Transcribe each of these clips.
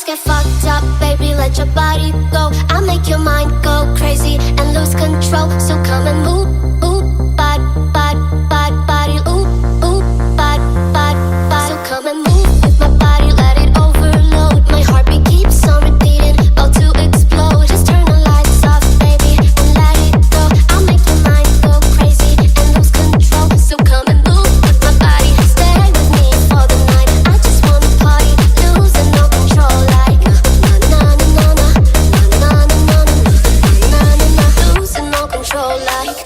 let's get fucked up, baby, let your body go. I'll make your mind go crazy and lose control. So come and move, ooh, body, ooh, ooh, body. So come and move with my body, let it overload. My heartbeat keeps on repeating, about to explode. Just turn the lights off, baby, and let it go. I'll make your mind go crazy and lose control. So come and move with my body, stay with me for the night. I just wanna party, losing no control, like na na na na na na na na na na na na, losing no control, like.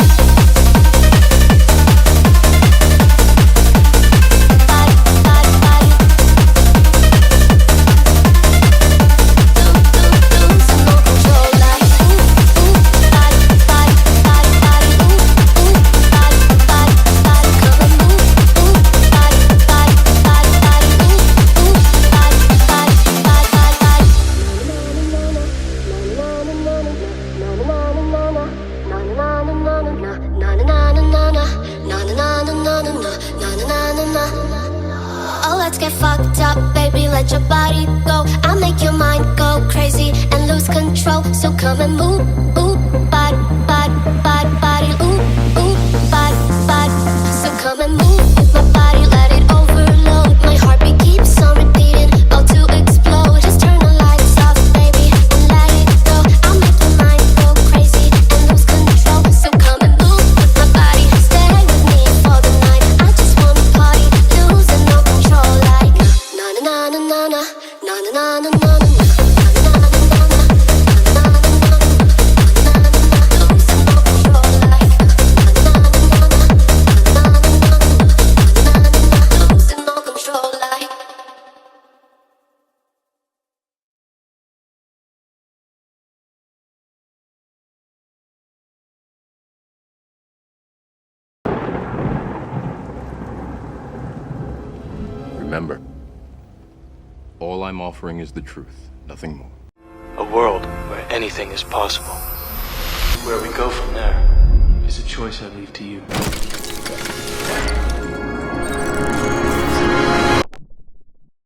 Oh, let's get fucked up, baby, let your body go. I'll make your mind go crazy and lose control. So come and move, ooh, body, ooh, ooh, body. So come and move with my body, let it overload. My heartbeat keeps on repeating, about to explode. Just turn the lights off, baby, and let it go. I'll make your mind go crazy and lose control. So come and move with my body, stay with me for the night. I just wanna party, losing no control, like na na na na na na na na na na na. Remember, all I'm offering is the truth, nothing more. A world where anything is possible. Where we go from there is a choice I leave to you.